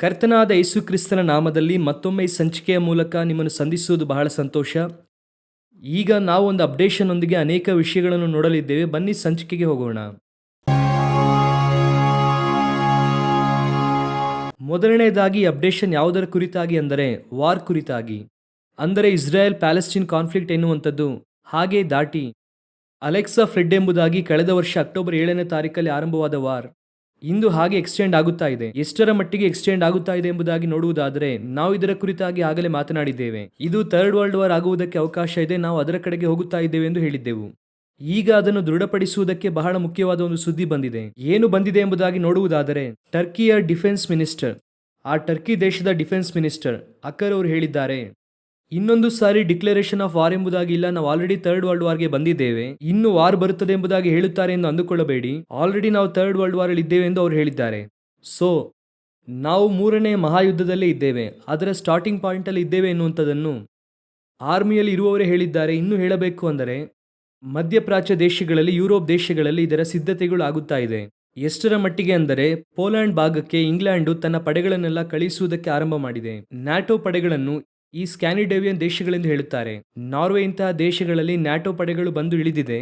ಕರ್ತನಾದ ಯೇಸು ಕ್ರಿಸ್ತನ ನಾಮದಲ್ಲಿ ಮತ್ತೊಮ್ಮೆ ಈ ಸಂಚಿಕೆಯ ಮೂಲಕ ನಿಮ್ಮನ್ನು ಸಂಧಿಸುವುದು ಬಹಳ ಸಂತೋಷ. ಈಗ ನಾವು ಒಂದು ಅಪ್ಡೇಷನ್ ಒಂದಿಗೆ ಅನೇಕ ವಿಷಯಗಳನ್ನು ನೋಡಲಿದ್ದೇವೆ. ಬನ್ನಿ ಸಂಚಿಕೆಗೆ ಹೋಗೋಣ. ಮೊದಲನೇದಾಗಿ ಅಪ್ಡೇಷನ್ ಯಾವುದರ ಕುರಿತಾಗಿ ಅಂದರೆ ವಾರ್ ಕುರಿತಾಗಿ, ಅಂದರೆ ಇಸ್ರಾಯೇಲ್ ಪ್ಯಾಲೆಸ್ಟೈನ್ ಕಾನ್ಫ್ಲಿಕ್ಟ್ ಎನ್ನುವಂಥದ್ದು ಹಾಗೆ ದಾಟಿ ಅಲೆಕ್ಸಾ ಫ್ಲೆಡ್ ಎಂಬುದಾಗಿ ಕಳೆದ ವರ್ಷ ಅಕ್ಟೋಬರ್ 7ನೇ ತಾರೀಕಲ್ಲಿ ಆರಂಭವಾದ ವಾರ್ ಇಂದು ಹಾಗೆ ಎಕ್ಸ್ಟೆಂಡ್ ಆಗುತ್ತಾ ಇದೆ. ಎಷ್ಟರ ಮಟ್ಟಿಗೆ ಎಕ್ಸ್ಟೆಂಡ್ ಆಗುತ್ತಾ ಇದೆ ಎಂಬುದಾಗಿ ನೋಡುವುದಾದರೆ ನಾವು ಇದರ ಕುರಿತಾಗಿ ಆಗಲೇ ಮಾತನಾಡಿದ್ದೇವೆ. ಇದು ಥರ್ಡ್ ವರ್ಲ್ಡ್ ವಾರ್ ಆಗುವುದಕ್ಕೆ ಅವಕಾಶ ಇದೆ, ನಾವು ಅದರ ಕಡೆಗೆ ಹೋಗುತ್ತಾ ಇದ್ದೇವೆ ಎಂದು ಹೇಳಿದ್ದೆವು. ಈಗ ಅದನ್ನು ದೃಢಪಡಿಸುವುದಕ್ಕೆ ಬಹಳ ಮುಖ್ಯವಾದ ಒಂದು ಸುದ್ದಿ ಬಂದಿದೆ. ಏನು ಬಂದಿದೆ ಎಂಬುದಾಗಿ ನೋಡುವುದಾದರೆ ಟರ್ಕಿಯ ಡಿಫೆನ್ಸ್ ಮಿನಿಸ್ಟರ್, ಆ ಟರ್ಕಿ ದೇಶದ ಡಿಫೆನ್ಸ್ ಮಿನಿಸ್ಟರ್ ಅಕರ್ ಅವರು ಹೇಳಿದ್ದಾರೆ, ಇನ್ನೊಂದು ಸಾರಿ ಡಿಕ್ಲರೇಷನ್ ಆಫ್ ವಾರ್ ಎಂಬುದಾಗಿ ಇಲ್ಲ, ನಾವು ಆಲ್ರೆಡಿ ಥರ್ಡ್ ವರ್ಲ್ಡ್ ವಾರ್ಗೆ ಬಂದಿದ್ದೇವೆ, ಇನ್ನು ವಾರ್ ಬರುತ್ತದೆ ಎಂಬುದಾಗಿ ಹೇಳುತ್ತಾರೆ ಎಂದು ಅಂದುಕೊಳ್ಳಬೇಡಿ, ಆಲ್ರೆಡಿ ನಾವು ಥರ್ಡ್ ವರ್ಲ್ಡ್ ವಾರ್ ಅಲ್ಲಿ ಇದ್ದೇವೆ ಎಂದು ಅವರು ಹೇಳಿದ್ದಾರೆ. ಸೊ ನಾವು 3ನೇ ಮಹಾಯುದ್ಧದಲ್ಲೇ ಇದ್ದೇವೆ, ಅದರ ಸ್ಟಾರ್ಟಿಂಗ್ ಪಾಯಿಂಟ್ ಅಲ್ಲಿ ಇದ್ದೇವೆ ಎನ್ನುವಂಥದ್ದನ್ನು ಆರ್ಮಿಯಲ್ಲಿ ಇರುವವರೇ ಹೇಳಿದ್ದಾರೆ. ಇನ್ನು ಹೇಳಬೇಕು ಅಂದರೆ ಮಧ್ಯಪ್ರಾಚ್ಯ ದೇಶಗಳಲ್ಲಿ, ಯುರೋಪ್ ದೇಶಗಳಲ್ಲಿ ಇದರ ಸಿದ್ಧತೆಗಳು ಆಗುತ್ತಾ ಇದೆ. ಎಷ್ಟರ ಮಟ್ಟಿಗೆ ಅಂದರೆ ಪೋಲ್ಯಾಂಡ್ ಭಾಗಕ್ಕೆ ಇಂಗ್ಲೆಂಡು ತನ್ನ ಪಡೆಗಳನ್ನೆಲ್ಲ ಕಳಿಸುವುದಕ್ಕೆ ಆರಂಭ ಮಾಡಿದೆ. ನ್ಯಾಟೋ ಪಡೆಗಳನ್ನು ಈ ಸ್ಕ್ಯಾಂಡಿನೇವಿಯನ್ ದೇಶಗಳೆಂದು ಹೇಳುತ್ತಾರೆ. ನಾರ್ವೆ ಇಂತಹ ದೇಶಗಳಲ್ಲಿ ನ್ಯಾಟೋ ಪಡೆಗಳು ಬಂದು ಇಳಿದಿದೆ,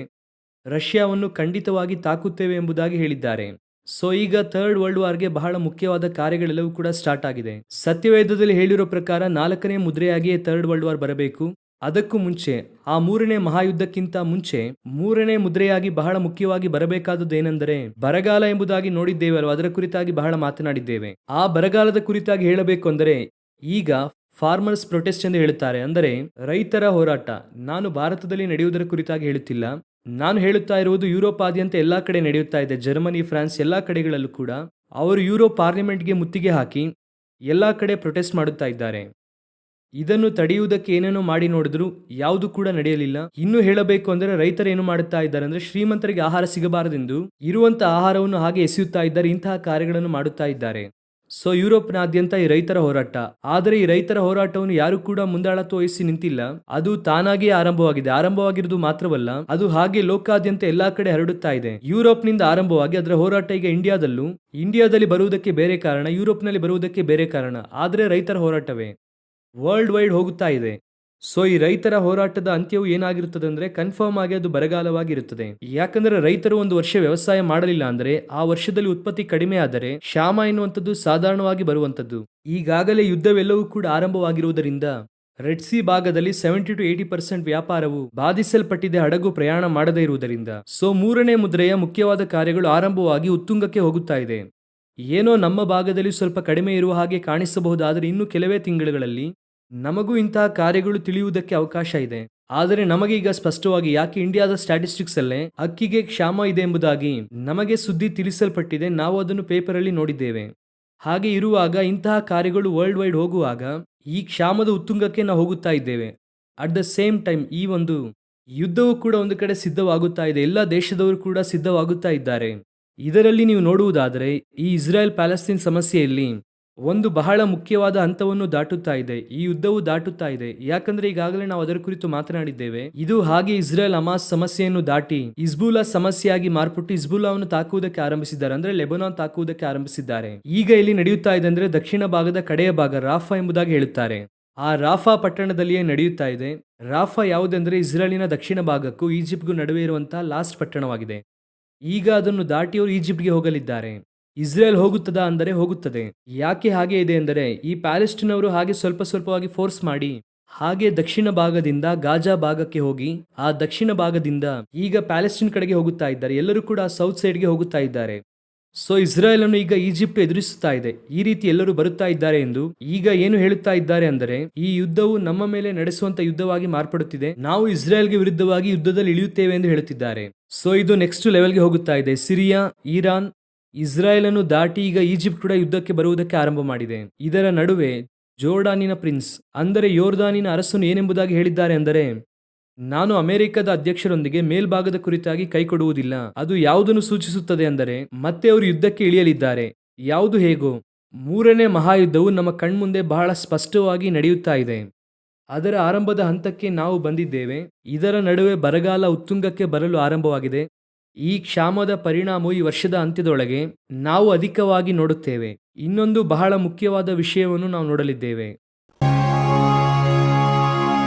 ರಷ್ಯಾವನ್ನು ಖಂಡಿತವಾಗಿ ತಾಕುತ್ತೇವೆ ಎಂಬುದಾಗಿ ಹೇಳಿದ್ದಾರೆ. ಸೊ ಈಗ ಥರ್ಡ್ ವರ್ಲ್ಡ್ ವಾರ್ಗೆ ಬಹಳ ಮುಖ್ಯವಾದ ಕಾರ್ಯಗಳೆಲ್ಲವೂ ಕೂಡ ಸ್ಟಾರ್ಟ್ ಆಗಿದೆ. ಸತ್ಯವೇದದಲ್ಲಿ ಹೇಳಿರೋ ಪ್ರಕಾರ 4ನೇ ಮುದ್ರೆಯಾಗಿಯೇ ಥರ್ಡ್ ವರ್ಲ್ಡ್ ವಾರ್ ಬರಬೇಕು. ಅದಕ್ಕೂ ಮುಂಚೆ ಆ 3ನೇ ಮಹಾಯುದ್ಧಕ್ಕಿಂತ ಮುಂಚೆ 3ನೇ ಮುದ್ರೆಯಾಗಿ ಬಹಳ ಮುಖ್ಯವಾಗಿ ಬರಬೇಕಾದದ್ದು ಏನೆಂದರೆ ಬರಗಾಲ ಎಂಬುದಾಗಿ ನೋಡಿದ್ದೇವಲ್ವ, ಅದರ ಕುರಿತಾಗಿ ಬಹಳ ಮಾತನಾಡಿದ್ದೇವೆ. ಆ ಬರಗಾಲದ ಕುರಿತಾಗಿ ಹೇಳಬೇಕು ಅಂದರೆ ಈಗ ಫಾರ್ಮರ್ಸ್ ಪ್ರೊಟೆಸ್ಟ್ ಎಂದು ಹೇಳುತ್ತಾರೆ, ಅಂದರೆ ರೈತರ ಹೋರಾಟ. ನಾನು ಭಾರತದಲ್ಲಿ ನಡೆಯುವುದರ ಕುರಿತಾಗಿ ಹೇಳುತ್ತಿಲ್ಲ, ನಾನು ಹೇಳುತ್ತಾ ಇರುವುದು ಯುರೋಪ್ ಆದ್ಯಂತ ಎಲ್ಲಾ ಕಡೆ ನಡೆಯುತ್ತಾ ಇದೆ. ಜರ್ಮನಿ, ಫ್ರಾನ್ಸ್ ಎಲ್ಲಾ ಕಡೆಗಳಲ್ಲೂ ಕೂಡ ಅವರು ಯುರೋಪ್ ಪಾರ್ಲಿಮೆಂಟ್ಗೆ ಮುತ್ತಿಗೆ ಹಾಕಿ ಎಲ್ಲಾ ಕಡೆ ಪ್ರೊಟೆಸ್ಟ್ ಮಾಡುತ್ತಾ ಇದ್ದಾರೆ. ಇದನ್ನು ತಡೆಯುವುದಕ್ಕೆ ಏನೇನೋ ಮಾಡಿ ನೋಡಿದ್ರು ಯಾವುದು ಕೂಡ ನಡೆಯಲಿಲ್ಲ. ಇನ್ನು ಹೇಳಬೇಕು ಅಂದರೆ ರೈತರು ಏನು ಮಾಡುತ್ತಾ ಇದ್ದಾರೆ ಅಂದರೆ ಶ್ರೀಮಂತರಿಗೆ ಆಹಾರ ಸಿಗಬಾರದೆಂದು ಇರುವಂತಹ ಆಹಾರವನ್ನು ಹಾಗೆ ಎಸೆಯುತ್ತಾ ಇದ್ದಾರೆ, ಇಂತಹ ಕಾರ್ಯಗಳನ್ನು ಮಾಡುತ್ತಾ ಇದ್ದಾರೆ. ಸೊ ಯುರೋಪ್ನಾದ್ಯಂತ ಈ ರೈತರ ಹೋರಾಟ. ಆದರೆ ಈ ರೈತರ ಹೋರಾಟವನ್ನು ಯಾರು ಕೂಡ ಮುಂದಾಳತ್ವ ವಹಿಸಿ ನಿಂತಿಲ್ಲ, ಅದು ತಾನಾಗಿಯೇ ಆರಂಭವಾಗಿದೆ. ಆರಂಭವಾಗಿರುವುದು ಮಾತ್ರವಲ್ಲ, ಅದು ಹಾಗೆ ಲೋಕಾದ್ಯಂತ ಎಲ್ಲಾ ಕಡೆ ಹರಡುತ್ತಾ ಇದೆ. ಯುರೋಪ್ನಿಂದ ಆರಂಭವಾಗಿ ಅದರ ಹೋರಾಟ ಈಗ ಇಂಡಿಯಾದಲ್ಲಿ ಬರುವುದಕ್ಕೆ ಬೇರೆ ಕಾರಣ, ಯುರೋಪ್ನಲ್ಲಿ ಬರುವುದಕ್ಕೆ ಬೇರೆ ಕಾರಣ, ಆದರೆ ರೈತರ ಹೋರಾಟವೇ ವರ್ಲ್ಡ್ ವೈಡ್ ಹೋಗುತ್ತಾ ಇದೆ. ಸೊ ಈ ರೈತರ ಹೋರಾಟದ ಅಂತ್ಯವು ಏನಾಗಿರುತ್ತದೆ ಅಂದ್ರೆ ಕನ್ಫರ್ಮ್ ಆಗಿ ಅದು ಬರಗಾಲವಾಗಿರುತ್ತದೆ. ಯಾಕಂದ್ರೆ ರೈತರು ಒಂದು ವರ್ಷ ವ್ಯವಸಾಯ ಮಾಡಲಿಲ್ಲ ಅಂದ್ರೆ ಆ ವರ್ಷದಲ್ಲಿ ಉತ್ಪತ್ತಿ ಕಡಿಮೆ ಆದರೆ ಕ್ಷಾಮ ಎನ್ನುವಂಥದ್ದು ಸಾಧಾರಣವಾಗಿ ಬರುವಂತದ್ದು. ಈಗಾಗಲೇ ಯುದ್ಧವೆಲ್ಲವೂ ಕೂಡ ಆರಂಭವಾಗಿರುವುದರಿಂದ ರೆಡ್ ಸಿ ಭಾಗದಲ್ಲಿ 70 to 80% ವ್ಯಾಪಾರವು ಬಾಧಿಸಲ್ಪಟ್ಟಿದೆ, ಹಡಗು ಪ್ರಯಾಣ ಮಾಡದೇ ಇರುವುದರಿಂದ. ಸೊ 3ನೇ ಮುದ್ರೆಯ ಮುಖ್ಯವಾದ ಕಾರ್ಯಗಳು ಆರಂಭವಾಗಿ ಉತ್ತುಂಗಕ್ಕೆ ಹೋಗುತ್ತಾ ಇದೆ. ಏನೋ ನಮ್ಮ ಭಾಗದಲ್ಲಿ ಸ್ವಲ್ಪ ಕಡಿಮೆ ಇರುವ ಹಾಗೆ ಕಾಣಿಸಬಹುದಾದರೆ ಇನ್ನು ಕೆಲವೇ ತಿಂಗಳುಗಳಲ್ಲಿ ನಮಗೂ ಇಂತಹ ಕಾರ್ಯಗಳು ತಿಳಿಯುವುದಕ್ಕೆ ಅವಕಾಶ ಇದೆ. ಆದರೆ ನಮಗೆ ಈಗ ಸ್ಪಷ್ಟವಾಗಿ, ಯಾಕೆ ಇಂಡಿಯಾದ ಸ್ಟ್ಯಾಟಿಸ್ಟಿಕ್ಸ್ ಅಲ್ಲೇ ಅಕ್ಕಿಗೆ ಕ್ಷಾಮ ಇದೆ ಎಂಬುದಾಗಿ ನಮಗೆ ಸುದ್ದಿ ತಿಳಿಸಲ್ಪಟ್ಟಿದೆ, ನಾವು ಅದನ್ನು ಪೇಪರ್ ಅಲ್ಲಿ ನೋಡಿದ್ದೇವೆ. ಹಾಗೆ ಇರುವಾಗ ಇಂತಹ ಕಾರ್ಯಗಳು ವರ್ಲ್ಡ್ ವೈಡ್ ಹೋಗುವಾಗ ಈ ಕ್ಷಾಮದ ಉತ್ತುಂಗಕ್ಕೆ ನಾವು ಹೋಗುತ್ತಾ ಇದ್ದೇವೆ. ಅಟ್ ದ ಸೇಮ್ ಟೈಮ್ ಈ ಒಂದು ಯುದ್ಧವು ಕೂಡ ಒಂದು ಕಡೆ ಸಿದ್ಧವಾಗುತ್ತಾ ಇದೆ, ಎಲ್ಲ ದೇಶದವರು ಕೂಡ ಸಿದ್ಧವಾಗುತ್ತಾ ಇದ್ದಾರೆ. ಇದರಲ್ಲಿ ನೀವು ನೋಡುವುದಾದರೆ ಈ ಇಸ್ರಾಯೇಲ್ ಪ್ಯಾಲೆಸ್ತೀನ್ ಸಮಸ್ಯೆಯಲ್ಲಿ ಒಂದು ಬಹಳ ಮುಖ್ಯವಾದ ಹಂತವನ್ನು ದಾಟುತ್ತಾ ಇದೆ, ಈ ಯುದ್ಧವು ದಾಟುತ್ತಾ ಇದೆ. ಯಾಕಂದ್ರೆ ಈಗಾಗಲೇ ನಾವು ಅದರ ಕುರಿತು ಮಾತನಾಡಿದ್ದೇವೆ. ಇದು ಹಾಗೆ ಇಸ್ರೇಲ್ ಹಮಾಸ್ ಸಮಸ್ಯೆಯನ್ನು ದಾಟಿ ಹಿಜ್ಬುಲ್ಲಾ ಸಮಸ್ಯೆಯಾಗಿ ಮಾರ್ಪಟ್ಟು ಹಿಜ್ಬುಲ್ಲಾವನ್ನು ತಾಕುವುದಕ್ಕೆ ಆರಂಭಿಸಿದ್ದಾರೆ, ಅಂದ್ರೆ ಲೆಬನಾನ್ ತಾಕುವುದಕ್ಕೆ ಆರಂಭಿಸಿದ್ದಾರೆ. ಈಗ ಇಲ್ಲಿ ನಡೆಯುತ್ತಾ ಇದೆ ಅಂದ್ರೆ ದಕ್ಷಿಣ ಭಾಗದ ಕಡೆಯ ಭಾಗ ರಾಫಾ ಎಂಬುದಾಗಿ ಹೇಳುತ್ತಾರೆ, ಆ ರಾಫಾ ಪಟ್ಟಣದಲ್ಲಿಯೇ ನಡೆಯುತ್ತಾ ಇದೆ. ರಾಫಾ ಯಾವುದೆಂದ್ರೆ ಇಸ್ರೇಲಿನ ದಕ್ಷಿಣ ಭಾಗಕ್ಕೂ ಈಜಿಪ್ಟ್ಗೂ ನಡುವೆ ಇರುವಂತಹ ಲಾಸ್ಟ್ ಪಟ್ಟಣವಾಗಿದೆ. ಈಗ ಅದನ್ನು ದಾಟಿ ಅವರು ಈಜಿಪ್ಟ್ಗೆ ಹೋಗಲಿದ್ದಾರೆ. ಇಸ್ರೇಲ್ ಹೋಗುತ್ತದಾ ಅಂದರೆ ಹೋಗುತ್ತದೆ. ಯಾಕೆ ಹಾಗೆ ಇದೆ ಎಂದರೆ ಈ ಪ್ಯಾಲೆಸ್ಟೈನ್ ಅವರು ಹಾಗೆ ಸ್ವಲ್ಪ ಸ್ವಲ್ಪವಾಗಿ ಫೋರ್ಸ್ ಮಾಡಿ ಹಾಗೆ ದಕ್ಷಿಣ ಭಾಗದಿಂದ ಗಾಜಾ ಭಾಗಕ್ಕೆ ಹೋಗಿ ಆ ದಕ್ಷಿಣ ಭಾಗದಿಂದ ಈಗ ಪ್ಯಾಲೆಸ್ಟೈನ್ ಕಡೆಗೆ ಹೋಗುತ್ತಾ ಇದ್ದಾರೆ. ಎಲ್ಲರೂ ಕೂಡ ಸೌತ್ ಸೈಡ್ಗೆ ಹೋಗುತ್ತಾ ಇದ್ದಾರೆ. ಸೊ ಇಸ್ರೇಲ್ ಅನ್ನು ಈಗ ಈಜಿಪ್ಟ್ ಎದುರಿಸುತ್ತಾ ಇದೆ. ಈ ರೀತಿ ಎಲ್ಲರೂ ಬರುತ್ತಾ ಇದ್ದಾರೆ ಎಂದು ಈಗ ಏನು ಹೇಳುತ್ತಾ ಇದ್ದಾರೆ ಅಂದರೆ ಈ ಯುದ್ಧವು ನಮ್ಮ ಮೇಲೆ ನಡೆಸುವಂತ ಯುದ್ಧವಾಗಿ ಮಾರ್ಪಡುತ್ತಿದೆ, ನಾವು ಇಸ್ರೇಲ್ಗೆ ವಿರುದ್ಧವಾಗಿ ಯುದ್ಧದಲ್ಲಿ ಇಳಿಯುತ್ತೇವೆ ಎಂದು ಹೇಳುತ್ತಿದ್ದಾರೆ. ಸೊ ಇದು ನೆಕ್ಸ್ಟ್ ಲೆವೆಲ್ಗೆ ಹೋಗುತ್ತಾ ಇದೆ. ಸಿರಿಯಾ, ಇರಾನ್, ಇಸ್ರಾಯೇಲ್ ಅನ್ನು ದಾಟಿ ಈಗ ಈಜಿಪ್ಟ್ ಕೂಡ ಯುದ್ಧಕ್ಕೆ ಬರುವುದಕ್ಕೆ ಆರಂಭ ಮಾಡಿದೆ. ಇದರ ನಡುವೆ ಜೋರ್ಡಾನಿನ ಪ್ರಿನ್ಸ್ ಅಂದರೆ ಯೋರ್ದಾನಿನ ಅರಸನು ಏನೆಂಬುದಾಗಿ ಹೇಳಿದ್ದಾರೆ ಅಂದರೆ ನಾನು ಅಮೆರಿಕದ ಅಧ್ಯಕ್ಷರೊಂದಿಗೆ ಮೇಲ್ಭಾಗದ ಕುರಿತಾಗಿ ಕೈ ಕೊಡುವುದಿಲ್ಲ. ಅದು ಯಾವುದನ್ನು ಸೂಚಿಸುತ್ತದೆ ಅಂದರೆ ಮತ್ತೆ ಅವರು ಯುದ್ಧಕ್ಕೆ ಇಳಿಯಲಿದ್ದಾರೆ. ಯಾವುದು ಹೇಗೋ 3ನೇ ಮಹಾಯುದ್ಧವು ನಮ್ಮ ಕಣ್ಮುಂದೆ ಬಹಳ ಸ್ಪಷ್ಟವಾಗಿ ನಡೆಯುತ್ತಾ ಇದೆ. ಅದರ ಆರಂಭದ ಹಂತಕ್ಕೆ ನಾವು ಬಂದಿದ್ದೇವೆ. ಇದರ ನಡುವೆ ಬರಗಾಲ ಉತ್ತುಂಗಕ್ಕೆ ಬರಲು ಆರಂಭವಾಗಿದೆ. ಈ ಕ್ಷಾಮದ ಪರಿಣಾಮವು ಈ ವರ್ಷದ ಅಂತ್ಯದೊಳಗೆ ನಾವು ಅಧಿಕವಾಗಿ ನೋಡುತ್ತೇವೆ. ಇನ್ನೊಂದು ಬಹಳ ಮುಖ್ಯವಾದ ವಿಷಯವನ್ನು ನಾವು ನೋಡಲಿದ್ದೇವೆ.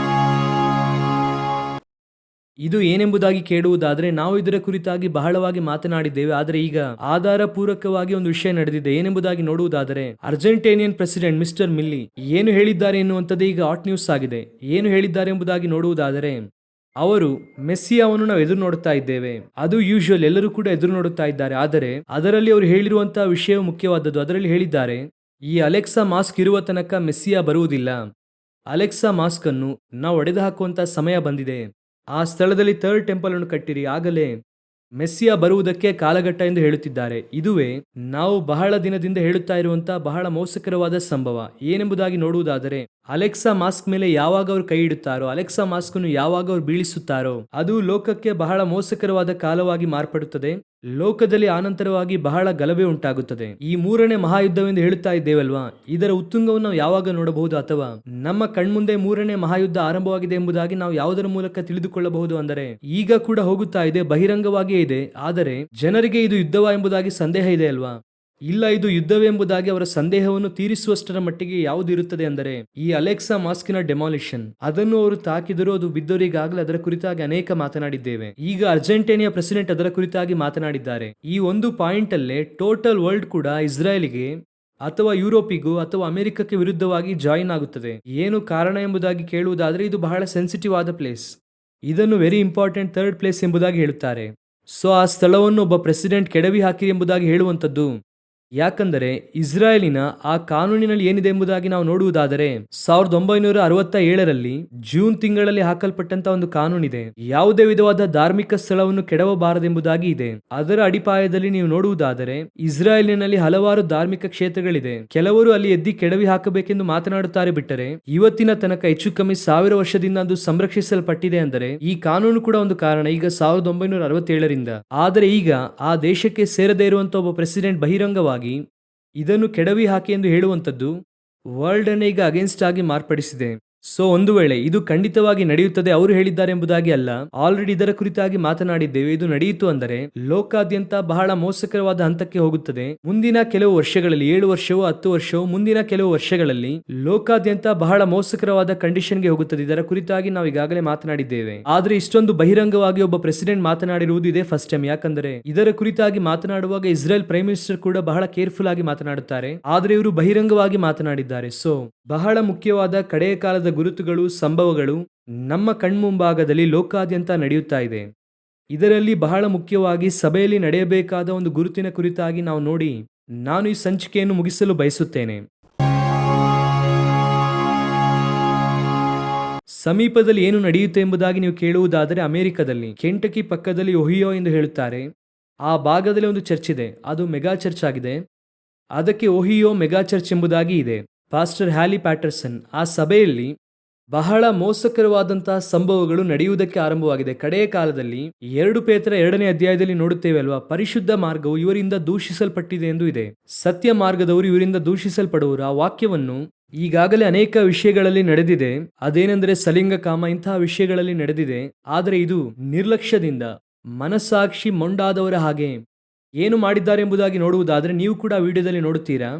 ಇದು ಏನೆಂಬುದಾಗಿ ಕೇಳುವುದಾದರೆ ನಾವು ಇದರ ಕುರಿತಾಗಿ ಬಹಳವಾಗಿ ಮಾತನಾಡಿದ್ದೇವೆ. ಆದರೆ ಈಗ ಆಧಾರ ಪೂರ್ವಕವಾಗಿ ಒಂದು ವಿಷಯ ನಡೆದಿದೆ. ಏನೆಂಬುದಾಗಿ ನೋಡುವುದಾದರೆ ಅರ್ಜೆಂಟೇನಿಯನ್ ಪ್ರೆಸಿಡೆಂಟ್ ಮಿಸ್ಟರ್ ಮಿಲ್ಲಿ ಏನು ಹೇಳಿದ್ದಾರೆ ಎನ್ನುವಂಥದ್ದು ಈಗ ಹಾಟ್ ನ್ಯೂಸ್ ಆಗಿದೆ. ಏನು ಹೇಳಿದ್ದಾರೆ ಎಂಬುದಾಗಿ ನೋಡುವುದಾದರೆ ಅವರು ಮೆಸ್ಸಿಯಾವನ್ನು ನಾವು ಎದುರು ನೋಡುತ್ತಾ ಇದ್ದೇವೆ. ಅದು ಯೂಶುವಲ್, ಎಲ್ಲರೂ ಕೂಡ ಎದುರು ನೋಡುತ್ತಾ ಇದ್ದಾರೆ. ಆದರೆ ಅದರಲ್ಲಿ ಅವರು ಹೇಳಿರುವಂತಹ ವಿಷಯ ಮುಖ್ಯವಾದದ್ದು. ಅದರಲ್ಲಿ ಹೇಳಿದ್ದಾರೆ, ಈ ಅಲೆಕ್ಸಾ ಮಾಸ್ಕ್ ಇರುವ ತನಕ ಮೆಸ್ಸಿಯಾ ಬರುವುದಿಲ್ಲ. ಅಲೆಕ್ಸಾ ಮಾಸ್ಕ್ ಅನ್ನು ನಾವು ಒಡೆದು ಹಾಕುವಂತ ಸಮಯ ಬಂದಿದೆ. ಆ ಸ್ಥಳದಲ್ಲಿ ಥರ್ಡ್ ಟೆಂಪಲ್ ಅನ್ನು ಕಟ್ಟಿರಿ, ಆಗಲೇ ಮೆಸ್ಸಿಯಾ ಬರುವುದಕ್ಕೆ ಕಾಲಘಟ್ಟ ಎಂದು ಹೇಳುತ್ತಿದ್ದಾರೆ. ಇದುವೇ ನಾವು ಬಹಳ ದಿನದಿಂದ ಹೇಳುತ್ತಾ ಇರುವಂತಹ ಬಹಳ ಮೋಸಕರವಾದ ಸಂಭವ. ಏನೆಂಬುದಾಗಿ ನೋಡುವುದಾದರೆ ಅಲೆಕ್ಸಾ ಮಾಸ್ಕ್ ಮೇಲೆ ಯಾವಾಗ ಅವರು ಕೈ ಇಡುತ್ತಾರೋ, ಅಲೆಕ್ಸಾ ಮಾಸ್ಕ್ ಅನ್ನು ಯಾವಾಗ ಅವರು ಬೀಳಿಸುತ್ತಾರೋ, ಅದು ಲೋಕಕ್ಕೆ ಬಹಳ ಮೋಸಕರವಾದ ಕಾಲವಾಗಿ ಮಾರ್ಪಡುತ್ತದೆ. ಲೋಕದಲ್ಲಿ ಆನಂತರವಾಗಿ ಬಹಳ ಗಲಭೆ ಉಂಟಾಗುತ್ತದೆ. ಈ ಮೂರನೇ ಮಹಾಯುದ್ಧವೆಂದು ಹೇಳುತ್ತಾ ಇದ್ದೇವಲ್ವಾ, ಇದರ ಉತ್ತುಂಗವನ್ನು ನಾವು ಯಾವಾಗ ನೋಡಬಹುದು, ಅಥವಾ ನಮ್ಮ ಕಣ್ಮುಂದೆ ಮೂರನೇ ಮಹಾಯುದ್ಧ ಆರಂಭವಾಗಿದೆ ಎಂಬುದಾಗಿ ನಾವು ಯಾವುದರ ಮೂಲಕ ತಿಳಿದುಕೊಳ್ಳಬಹುದು ಅಂದರೆ ಈಗ ಕೂಡ ಹೋಗುತ್ತಾ ಇದೆ, ಬಹಿರಂಗವಾಗಿಯೇ ಇದೆ. ಆದರೆ ಜನರಿಗೆ ಇದು ಯುದ್ಧವಾ ಎಂಬುದಾಗಿ ಸಂದೇಹ ಇದೆ ಅಲ್ವಾ? ಇಲ್ಲ, ಇದು ಯುದ್ಧವೇ ಎಂಬುದಾಗಿ ಅವರ ಸಂದೇಹವನ್ನು ತೀರಿಸುವಷ್ಟರ ಮಟ್ಟಿಗೆ ಯಾವುದು ಇರುತ್ತದೆ ಅಂದರೆ ಈ ಅಲೆಕ್ಸಾ ಮಾಸ್ಕಿನ ಡೆಮಾಲಿಷನ್. ಅದನ್ನು ಅವರು ತಾಕಿದರೂ ಅದು ಬಿದ್ದವರಿಗಾಗಲೇ ಅದರ ಕುರಿತಾಗಿ ಅನೇಕ ಮಾತನಾಡಿದ್ದೇವೆ. ಈಗ ಅರ್ಜೆಂಟೇನಿಯಾ ಪ್ರೆಸಿಡೆಂಟ್ ಅದರ ಕುರಿತಾಗಿ ಮಾತನಾಡಿದ್ದಾರೆ. ಈ ಒಂದು ಪಾಯಿಂಟ್ ಅಲ್ಲೇ ಟೋಟಲ್ ವರ್ಲ್ಡ್ ಕೂಡ ಇಸ್ರಾಯೇಲಿಗೆ ಅಥವಾ ಯುರೋಪಿಗೂ ಅಥವಾ ಅಮೆರಿಕಕ್ಕೆ ವಿರುದ್ಧವಾಗಿ ಜಾಯಿನ್ ಆಗುತ್ತದೆ. ಏನು ಕಾರಣ ಎಂಬುದಾಗಿ ಕೇಳುವುದಾದರೆ ಇದು ಬಹಳ ಸೆನ್ಸಿಟಿವ್ ಆದ ಪ್ಲೇಸ್. ಇದನ್ನು ವೆರಿ ಇಂಪಾರ್ಟೆಂಟ್ ಥರ್ಡ್ ಪ್ಲೇಸ್ ಎಂಬುದಾಗಿ ಹೇಳುತ್ತಾರೆ. ಸೊ ಆ ಸ್ಥಳವನ್ನು ಒಬ್ಬ ಪ್ರೆಸಿಡೆಂಟ್ ಕೆಡವಿ ಹಾಕಿ ಎಂಬುದಾಗಿ ಹೇಳುವಂಥದ್ದು. ಯಾಕಂದರೆ ಇಸ್ರಾಯೇಲಿನ ಆ ಕಾನೂನಿನಲ್ಲಿ ಏನಿದೆ ಎಂಬುದಾಗಿ ನಾವು ನೋಡುವುದಾದರೆ 1967ರಲ್ಲಿ ಜೂನ್ ತಿಂಗಳಲ್ಲಿ ಹಾಕಲ್ಪಟ್ಟಂತ ಒಂದು ಕಾನೂನಿದೆ. ಯಾವುದೇ ವಿಧವಾದ ಧಾರ್ಮಿಕ ಸ್ಥಳವನ್ನು ಕೆಡವಬಾರದೆಂಬುದಾಗಿ ಇದೆ. ಅದರ ಅಡಿಪಾಯದಲ್ಲಿ ನೀವು ನೋಡುವುದಾದರೆ ಇಸ್ರಾಯೇಲಿನಲ್ಲಿ ಹಲವಾರು ಧಾರ್ಮಿಕ ಕ್ಷೇತ್ರಗಳಿದೆ. ಕೆಲವರು ಅಲ್ಲಿ ಎದ್ದಿ ಕೆಡವಿ ಹಾಕಬೇಕೆಂದು ಮಾತನಾಡುತ್ತಾರೆ. ಬಿಟ್ಟರೆ ಇವತ್ತಿನ ತನಕ ಹೆಚ್ಚು ಕಮ್ಮಿ 1000 ವರ್ಷದಿಂದ ಅದು ಸಂರಕ್ಷಿಸಲ್ಪಟ್ಟಿದೆ. ಅಂದರೆ ಈ ಕಾನೂನು ಕೂಡ ಒಂದು ಕಾರಣ. ಈಗ 1967ರಿಂದ. ಆದರೆ ಈಗ ಆ ದೇಶಕ್ಕೆ ಸೇರದೇ ಇರುವಂತಹ ಒಬ್ಬ ಪ್ರೆಸಿಡೆಂಟ್ ಬಹಿರಂಗವಾಗಿ ಇದನ್ನು ಕೆಡವಿ ಹಾಕಿ ಎಂದು ಹೇಳುವಂಥದ್ದು ವರ್ಲ್ಡ್ ಅನ್ನು ಈಗ ಅಗೇನ್ಸ್ಟ್ ಆಗಿ ಮಾರ್ಪಡಿಸಿದೆ. ಸೊ ಒಂದು ವೇಳೆ ಇದು ಖಂಡಿತವಾಗಿ ನಡೆಯುತ್ತದೆ, ಅವರು ಹೇಳಿದ್ದಾರೆ ಎಂಬುದಾಗಿ ಅಲ್ಲ, ಆಲ್ರೆಡಿ ಇದರ ಕುರಿತಾಗಿ ಮಾತನಾಡಿದ್ದೇವೆ. ಇದು ನಡೆಯಿತು ಅಂದರೆ ಲೋಕಾದ್ಯಂತ ಬಹಳ ಮೋಸಕರವಾದ ಹಂತಕ್ಕೆ ಹೋಗುತ್ತದೆ. ಮುಂದಿನ ಕೆಲವು ವರ್ಷಗಳಲ್ಲಿ 7 ವರ್ಷವೋ 10 ವರ್ಷವೋ ಮುಂದಿನ ಕೆಲವು ವರ್ಷಗಳಲ್ಲಿ ಲೋಕಾದ್ಯಂತ ಬಹಳ ಮೋಸಕರವಾದ ಕಂಡೀಷನ್ಗೆ ಹೋಗುತ್ತದೆ. ಇದರ ಕುರಿತಾಗಿ ನಾವು ಈಗಾಗಲೇ ಮಾತನಾಡಿದ್ದೇವೆ. ಆದ್ರೆ ಇಷ್ಟೊಂದು ಬಹಿರಂಗವಾಗಿ ಒಬ್ಬ ಪ್ರೆಸಿಡೆಂಟ್ ಮಾತನಾಡಿರುವುದು ಇದೇ ಫಸ್ಟ್ ಟೈಮ್. ಯಾಕಂದರೆ ಇದರ ಕುರಿತಾಗಿ ಮಾತನಾಡುವಾಗ ಇಸ್ರೇಲ್ ಪ್ರೈಮ್ ಮಿನಿಸ್ಟರ್ ಕೂಡ ಬಹಳ ಕೇರ್ಫುಲ್ ಆಗಿ ಮಾತನಾಡುತ್ತಾರೆ. ಆದ್ರೆ ಇವರು ಬಹಿರಂಗವಾಗಿ ಮಾತನಾಡಿದ್ದಾರೆ. ಸೊ ಬಹಳ ಮುಖ್ಯವಾದ ಕಡೆಯ ಕಾಲದ ಗುರುತುಗಳು, ಸಂಭವಗಳು ನಮ್ಮ ಕಣ್ಮುಂಭಾಗದಲ್ಲಿ ಲೋಕಾದ್ಯಂತ ನಡೆಯುತ್ತಾ ಇದೆ. ಇದರಲ್ಲಿ ಬಹಳ ಮುಖ್ಯವಾಗಿ ಸಭೆಯಲ್ಲಿ ನಡೆಯಬೇಕಾದ ಒಂದು ಗುರುತಿನ ಕುರಿತಾಗಿ ನಾವು ನೋಡಿ ನಾನು ಈ ಸಂಚಿಕೆಯನ್ನು ಮುಗಿಸಲು ಬಯಸುತ್ತೇನೆ. ಸಮೀಪದಲ್ಲಿ ಏನು ನಡೆಯುತ್ತೆ ಎಂಬುದಾಗಿ ನೀವು ಕೇಳುವುದಾದರೆ ಅಮೆರಿಕದಲ್ಲಿ ಕೆಂಟಕಿ ಪಕ್ಕದಲ್ಲಿ ಒಹಿಯೋ ಎಂದು ಹೇಳುತ್ತಾರೆ. ಆ ಭಾಗದಲ್ಲಿ ಒಂದು ಚರ್ಚ್ ಇದೆ. ಅದು ಮೆಗಾ ಚರ್ಚ್ ಆಗಿದೆ. ಅದಕ್ಕೆ ಒಹಿಯೋ ಮೆಗಾ ಚರ್ಚ್ ಎಂಬುದಾಗಿ ಇದೆ. ಪಾಸ್ಟರ್ ಹ್ಯಾಲಿ ಪ್ಯಾಟರ್ಸನ್ ಆ ಸಭೆಯಲ್ಲಿ ಬಹಳ ಮೋಸಕರವಾದಂತಹ ಸಂಭವಗಳು ನಡೆಯುವುದಕ್ಕೆ ಆರಂಭವಾಗಿದೆ. ಕಡೆಯ ಕಾಲದಲ್ಲಿ 2 ಪೇತ್ರ 2ನೇ ಅಧ್ಯಾಯದಲ್ಲಿ ನೋಡುತ್ತೇವೆ ಅಲ್ವಾ, ಪರಿಶುದ್ಧ ಮಾರ್ಗವು ಇವರಿಂದ ದೂಷಿಸಲ್ಪಟ್ಟಿದೆ ಎಂದು ಇದೆ. ಸತ್ಯ ಮಾರ್ಗದವರು ಇವರಿಂದ ದೂಷಿಸಲ್ಪಡುವರು. ಆ ವಾಕ್ಯವನ್ನು ಈಗಾಗಲೇ ಅನೇಕ ವಿಷಯಗಳಲ್ಲಿ ನಡೆದಿದೆ. ಅದೇನೆಂದರೆ ಸಲಿಂಗ ಕಾಮ, ಇಂತಹ ವಿಷಯಗಳಲ್ಲಿ ನಡೆದಿದೆ. ಆದರೆ ಇದು ನಿರ್ಲಕ್ಷ್ಯದಿಂದ ಮನಸ್ಸಾಕ್ಷಿ ಮೊಂಡಾದವರ ಹಾಗೆ ಏನು ಮಾಡಿದ್ದಾರೆ ಎಂಬುದಾಗಿ ನೋಡುವುದಾದರೆ ನೀವು ಕೂಡ ವಿಡಿಯೋದಲ್ಲಿ ನೋಡುತ್ತೀರಾ.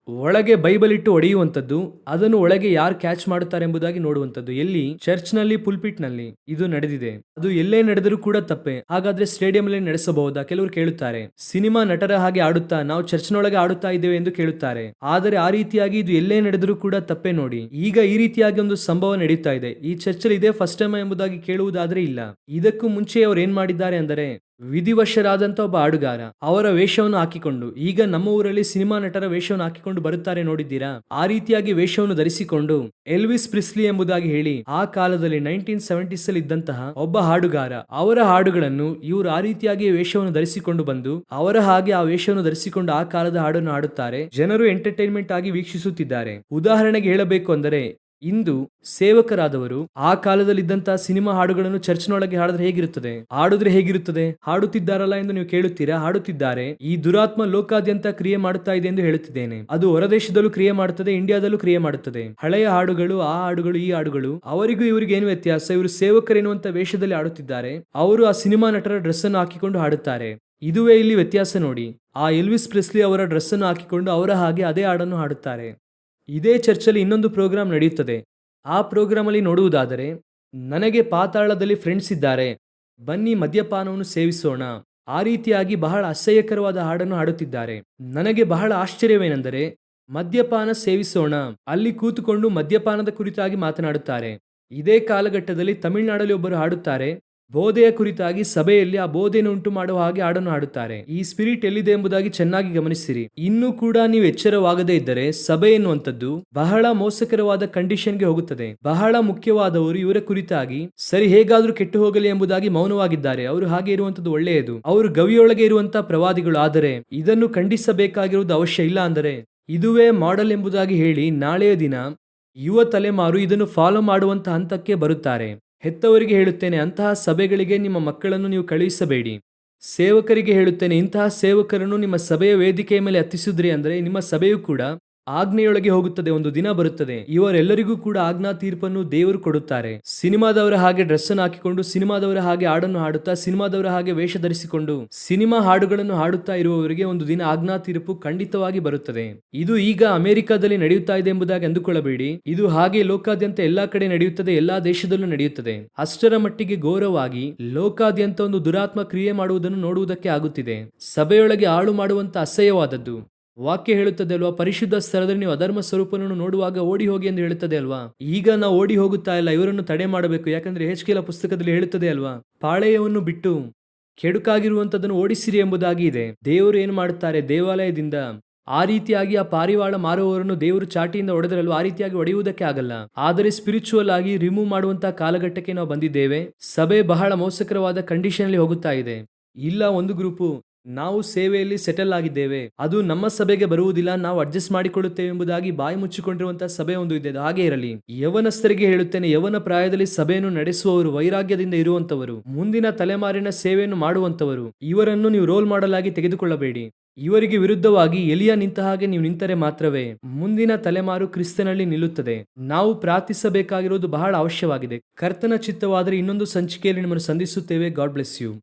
ಒಳಗೆ ಬೈಬಲ್ ಇಟ್ಟು ಹೊಡೆಯುವಂಥದ್ದು, ಅದನ್ನು ಒಳಗೆ ಯಾರು ಕ್ಯಾಚ್ ಮಾಡುತ್ತಾರೆ ಎಂಬುದಾಗಿ ನೋಡುವಂಥದ್ದು. ಎಲ್ಲಿ? ಚರ್ಚ್ ನಲ್ಲಿ, ಪುಲ್ಪಿಟ್ ನಲ್ಲಿ ಇದು ನಡೆದಿದೆ. ಅದು ಎಲ್ಲೇ ನಡೆದರೂ ಕೂಡ ತಪ್ಪೆ. ಹಾಗಾದ್ರೆ ಸ್ಟೇಡಿಯಂ ಅಲ್ಲಿ ನಡೆಸಬಹುದಾ? ಕೆಲವರು ಕೇಳುತ್ತಾರೆ. ಸಿನಿಮಾ ನಟರ ಹಾಗೆ ಆಡುತ್ತಾ ನಾವು ಚರ್ಚ್ನೊಳಗೆ ಆಡುತ್ತಾ ಇದ್ದೇವೆ ಎಂದು ಕೇಳುತ್ತಾರೆ. ಆದರೆ ಆ ರೀತಿಯಾಗಿ ಇದು ಎಲ್ಲೇ ನಡೆದರೂ ಕೂಡ ತಪ್ಪೆ. ನೋಡಿ, ಈಗ ಈ ರೀತಿಯಾಗಿ ಒಂದು ಸಂಭವ ನಡೆಯುತ್ತಾ ಇದೆ. ಈ ಚರ್ಚಲ್ಲಿ ಇದೇ ಫಸ್ಟ್ ಟೈಮ್ ಎಂಬುದಾಗಿ ಕೇಳುವುದಾದ್ರೆ ಇಲ್ಲ. ಇದಕ್ಕೂ ಮುಂಚೆ ಅವರು ಏನ್ ಮಾಡಿದ್ದಾರೆ ಅಂದರೆ ವಿಧಿವಶರಾದಂತ ಒಬ್ಬ ಹಾಡುಗಾರ ಅವರ ವೇಷವನ್ನು ಹಾಕಿಕೊಂಡು, ಈಗ ನಮ್ಮ ಊರಲ್ಲಿ ಸಿನಿಮಾ ನಟರ ವೇಷವನ್ನು ಹಾಕಿಕೊಂಡು ಬರುತ್ತಾರೆ ನೋಡಿದ್ದೀರಾ? ಆ ರೀತಿಯಾಗಿ ವೇಷವನ್ನು ಧರಿಸಿಕೊಂಡು ಎಲ್ವಿಸ್ ಪ್ರಿಸ್ಲಿ ಎಂಬುದಾಗಿ ಹೇಳಿ ಆ ಕಾಲದಲ್ಲಿ 1970s ಅಲ್ಲಿ ಇದ್ದಂತಹ ಒಬ್ಬ ಹಾಡುಗಾರ, ಅವರ ಹಾಡುಗಳನ್ನು ಇವರು ಆ ರೀತಿಯಾಗಿ ವೇಷವನ್ನು ಧರಿಸಿಕೊಂಡು ಬಂದು ಅವರ ಹಾಗೆ ಆ ವೇಷವನ್ನು ಧರಿಸಿಕೊಂಡು ಆ ಕಾಲದ ಹಾಡನ್ನು ಹಾಡುತ್ತಾರೆ. ಜನರು ಎಂಟರ್ಟೈನ್ಮೆಂಟ್ ಆಗಿ ವೀಕ್ಷಿಸುತ್ತಿದ್ದಾರೆ. ಉದಾಹರಣೆಗೆ ಹೇಳಬೇಕು ಅಂದರೆ ಇಂದು ಸೇವಕರಾದವರು ಆ ಕಾಲದಲ್ಲಿದ್ದಂತಹ ಸಿನಿಮಾ ಹಾಡುಗಳನ್ನು ಚರ್ಚ್ನೊಳಗೆ ಹಾಡಿದ್ರೆ ಹೇಗಿರುತ್ತದೆ, ಹಾಡಿದ್ರೆ ಹೇಗಿರುತ್ತದೆ? ಹಾಡುತ್ತಿದ್ದಾರಲ್ಲ ಎಂದು ನೀವು ಕೇಳುತ್ತೀರಾ? ಹಾಡುತ್ತಿದ್ದಾರೆ. ಈ ದುರಾತ್ಮ ಲೋಕಾದ್ಯಂತ ಕ್ರಿಯೆ ಮಾಡುತ್ತಾ ಇದೆ ಎಂದು ಹೇಳುತ್ತಿದ್ದೇನೆ. ಅದು ಹೊರದೇಶದಲ್ಲೂ ಕ್ರಿಯೆ ಮಾಡುತ್ತದೆ, ಇಂಡಿಯಾದಲ್ಲೂ ಕ್ರಿಯೆ ಮಾಡುತ್ತದೆ. ಹಳೆಯ ಹಾಡುಗಳು, ಆ ಹಾಡುಗಳು, ಈ ಹಾಡುಗಳು, ಅವರಿಗೂ ಇವರಿಗೆ ಏನು ವ್ಯತ್ಯಾಸ? ಇವರು ಸೇವಕರೆನ್ನುವಂತ ವೇಷದಲ್ಲಿ ಹಾಡುತ್ತಿದ್ದಾರೆ. ಅವರು ಆ ಸಿನಿಮಾ ನಟರ ಡ್ರೆಸ್ ಅನ್ನು ಹಾಕಿಕೊಂಡು ಹಾಡುತ್ತಾರೆ. ಇದುವೇ ಇಲ್ಲಿ ವ್ಯತ್ಯಾಸ ನೋಡಿ. ಆ ಎಲ್ವಿಸ್ ಪ್ರೆಸ್ಲಿ ಅವರ ಡ್ರೆಸ್ ಅನ್ನು ಹಾಕಿಕೊಂಡು ಅವರ ಹಾಗೆ ಅದೇ ಹಾಡನ್ನು ಹಾಡುತ್ತಾರೆ. ಇದೇ ಚರ್ಚಲ್ಲಿ ಇನ್ನೊಂದು ಪ್ರೋಗ್ರಾಂ ನಡೆಯುತ್ತದೆ. ಆ ಪ್ರೋಗ್ರಾಮಲ್ಲಿ ನೋಡುವುದಾದರೆ, ನನಗೆ ಪಾತಾಳದಲ್ಲಿ ಫ್ರೆಂಡ್ಸ್ ಇದ್ದಾರೆ, ಬನ್ನಿ ಮದ್ಯಪಾನವನ್ನು ಸೇವಿಸೋಣ, ಆ ರೀತಿಯಾಗಿ ಬಹಳ ಅಸಹ್ಯಕರವಾದ ಹಾಡನ್ನು ಹಾಡುತ್ತಿದ್ದಾರೆ. ನನಗೆ ಬಹಳ ಆಶ್ಚರ್ಯವೇನೆಂದರೆ, ಮದ್ಯಪಾನ ಸೇವಿಸೋಣ, ಅಲ್ಲಿ ಕೂತುಕೊಂಡು ಮದ್ಯಪಾನದ ಕುರಿತಾಗಿ ಮಾತನಾಡುತ್ತಾರೆ. ಇದೇ ಕಾಲಘಟ್ಟದಲ್ಲಿ ತಮಿಳುನಾಡಲ್ಲಿ ಒಬ್ಬರು ಹಾಡುತ್ತಾರೆ, ಬೋಧೆಯ ಕುರಿತಾಗಿ ಸಭೆಯಲ್ಲಿ ಆ ಬೋಧೆಯನ್ನು ಉಂಟು ಮಾಡುವ ಹಾಗೆ ಹಾಡನ್ನು ಹಾಡುತ್ತಾರೆ. ಈ ಸ್ಪಿರಿಟ್ ಎಲ್ಲಿದೆ ಎಂಬುದಾಗಿ ಚೆನ್ನಾಗಿ ಗಮನಿಸಿರಿ. ಇನ್ನೂ ಕೂಡ ನೀವು ಎಚ್ಚರವಾಗದೇ ಇದ್ದರೆ ಸಭೆ ಎನ್ನುವಂಥದ್ದು ಬಹಳ ಮೋಸಕರವಾದ ಕಂಡೀಷನ್ಗೆ ಹೋಗುತ್ತದೆ. ಬಹಳ ಮುಖ್ಯವಾದವರು ಇವರ ಕುರಿತಾಗಿ ಸರಿ ಹೇಗಾದ್ರೂ ಕೆಟ್ಟು ಹೋಗಲಿ ಎಂಬುದಾಗಿ ಮೌನವಾಗಿದ್ದಾರೆ. ಅವರು ಹಾಗೆ ಇರುವಂತದ್ದು ಒಳ್ಳೆಯದು. ಅವರು ಗವಿಯೊಳಗೆ ಇರುವಂತಹ ಪ್ರವಾದಿಗಳು. ಆದರೆ ಇದನ್ನು ಖಂಡಿಸಬೇಕಾಗಿರುವುದು ಅವಶ್ಯ. ಇಲ್ಲ ಅಂದರೆ ಇದುವೇ ಮಾಡೆಲ್ ಎಂಬುದಾಗಿ ಹೇಳಿ ನಾಳೆಯ ದಿನ ಯುವ ತಲೆಮಾರು ಇದನ್ನು ಫಾಲೋ ಮಾಡುವಂತ ಹಂತಕ್ಕೆ ಬರುತ್ತಾರೆ. ಹೆತ್ತವರಿಗೆ ಹೇಳುತ್ತೇನೆ, ಅಂತಹ ಸಭೆಗಳಿಗೆ ನಿಮ್ಮ ಮಕ್ಕಳನ್ನು ನೀವು ಕಳುಹಿಸಬೇಡಿ. ಸೇವಕರಿಗೆ ಹೇಳುತ್ತೇನೆ, ಇಂತಹ ಸೇವಕರನ್ನು ನಿಮ್ಮ ಸಭೆಯ ವೇದಿಕೆಯ ಮೇಲೆ ಹತ್ತಿಸಿದ್ರಿ ಅಂದ್ರೆ ನಿಮ್ಮ ಸಭೆಯು ಕೂಡ ಆಜ್ಞೆಯೊಳಗೆ ಹೋಗುತ್ತದೆ. ಒಂದು ದಿನ ಬರುತ್ತದೆ, ಇವರೆಲ್ಲರಿಗೂ ಕೂಡ ಆಜ್ಞಾ ತೀರ್ಪನ್ನು ದೇವರು ಕೊಡುತ್ತಾರೆ. ಸಿನಿಮಾದವರ ಹಾಗೆ ಡ್ರೆಸ್ ಅನ್ನು ಹಾಕಿಕೊಂಡು, ಸಿನಿಮಾದವರ ಹಾಗೆ ಹಾಡನ್ನು ಹಾಡುತ್ತಾ, ಸಿನಿಮಾದವರ ಹಾಗೆ ವೇಷ ಧರಿಸಿಕೊಂಡು ಸಿನಿಮಾ ಹಾಡುಗಳನ್ನು ಹಾಡುತ್ತಾ ಇರುವವರಿಗೆ ಒಂದು ದಿನ ಆಜ್ಞಾ ತೀರ್ಪು ಖಂಡಿತವಾಗಿ ಬರುತ್ತದೆ. ಇದು ಈಗ ಅಮೆರಿಕದಲ್ಲಿ ನಡೆಯುತ್ತಾ ಇದೆ ಎಂಬುದಾಗಿ ಅಂದುಕೊಳ್ಳಬೇಡಿ. ಇದು ಹಾಗೆ ಲೋಕಾದ್ಯಂತ ಎಲ್ಲಾ ಕಡೆ ನಡೆಯುತ್ತದೆ, ಎಲ್ಲಾ ದೇಶದಲ್ಲೂ ನಡೆಯುತ್ತದೆ. ಅಷ್ಟರ ಮಟ್ಟಿಗೆ ಘೋರವಾಗಿ ಲೋಕಾದ್ಯಂತ ಒಂದು ದುರಾತ್ಮ ಕ್ರಿಯೆ ಮಾಡುವುದನ್ನು ನೋಡುವುದಕ್ಕೆ ಆಗುತ್ತಿದೆ. ಸಭೆಯೊಳಗೆ ಹಾಳು ಮಾಡುವಂತ ಅಸಹ್ಯವಾದದ್ದು. ವಾಕ್ಯ ಹೇಳುತ್ತದೆ ಅಲ್ವಾ, ಪರಿಶುದ್ಧ ಸ್ಥಳದಲ್ಲಿ ನೀವು ಅಧರ್ಮ ಸ್ವರೂಪವನ್ನು ನೋಡುವಾಗ ಓಡಿ ಹೋಗಿ ಎಂದು ಹೇಳುತ್ತದೆ ಅಲ್ವಾ. ಈಗ ನಾವು ಓಡಿ ಹೋಗುತ್ತಾ ಇಲ್ಲ, ಇವರನ್ನು ತಡೆ ಮಾಡಬೇಕು. ಯಾಕಂದ್ರೆ ಹೆಚ್ಕೇಲ ಪುಸ್ತಕದಲ್ಲಿ ಹೇಳುತ್ತದೆ ಅಲ್ವಾ, ಪಾಳೆಯವನ್ನು ಬಿಟ್ಟು ಕೆಡುಕಾಗಿರುವಂತದನ್ನು ಓಡಿಸಿರಿ ಎಂಬುದಾಗಿ ಇದೆ. ದೇವರು ಏನು ಮಾಡುತ್ತಾರೆ, ದೇವಾಲಯದಿಂದ ಆ ರೀತಿಯಾಗಿ ಆ ಪಾರಿವಾಳ ಮಾರುವವರನ್ನು ದೇವರು ಚಾಟಿಯಿಂದ ಹೊಡೆದರಲ್ವ, ಆ ರೀತಿಯಾಗಿ ಹೊಡೆಯುವುದಕ್ಕೆ ಆಗಲ್ಲ. ಆದರೆ ಸ್ಪಿರಿಚುವಲ್ ಆಗಿ ರಿಮೂವ್ ಮಾಡುವಂತಹ ಕಾಲಘಟ್ಟಕ್ಕೆ ನಾವು ಬಂದಿದ್ದೇವೆ. ಸಭೆ ಬಹಳ ಮೋಸಕರವಾದ ಕಂಡೀಷನ್ ಅಲ್ಲಿ ಹೋಗುತ್ತಾ ಇದೆ. ಇಲ್ಲ, ಒಂದು ಗ್ರೂಪು ನಾವು ಸೇವೆಯಲ್ಲಿ ಸೆಟಲ್ ಆಗಿದ್ದೇವೆ, ಅದು ನಮ್ಮ ಸಭೆಗೆ ಬರುವುದಿಲ್ಲ, ನಾವು ಅಡ್ಜಸ್ಟ್ ಮಾಡಿಕೊಳ್ಳುತ್ತೇವೆ ಎಂಬುದಾಗಿ ಬಾಯಿ ಮುಚ್ಚಿಕೊಂಡಿರುವಂತಹ ಸಭೆ ಒಂದು ಇದೆ. ಹಾಗೆ ಇರಲಿ. ಯವನಸ್ಥರಿಗೆ ಹೇಳುತ್ತೇನೆ, ಯವನ ಪ್ರಾಯದಲ್ಲಿ ಸಭೆಯನ್ನು ನಡೆಸುವವರು, ವೈರಾಗ್ಯದಿಂದ ಇರುವಂತವರು, ಮುಂದಿನ ತಲೆಮಾರಿನ ಸೇವೆಯನ್ನು ಮಾಡುವಂತವರು, ಇವರನ್ನು ನೀವು ರೋಲ್ ಮಾಡೆಲ್ ಆಗಿ ತೆಗೆದುಕೊಳ್ಳಬೇಡಿ. ಇವರಿಗೆ ವಿರುದ್ಧವಾಗಿ ಎಲಿಯಾ ನಿಂತ ಹಾಗೆ ನೀವು ನಿಂತರೆ ಮಾತ್ರವೇ ಮುಂದಿನ ತಲೆಮಾರು ಕ್ರಿಸ್ತನಲ್ಲಿ ನಿಲ್ಲುತ್ತದೆ. ನಾವು ಪ್ರಾರ್ಥಿಸಬೇಕಾಗಿರುವುದು ಬಹಳ ಅವಶ್ಯವಾಗಿದೆ. ಕರ್ತನ ಚಿತ್ತವಾದರೆ ಇನ್ನೊಂದು ಸಂಚಿಕೆಯಲ್ಲಿ ನಿಮ್ಮನ್ನು ಸಂಧಿಸುತ್ತೇವೆ. God bless you.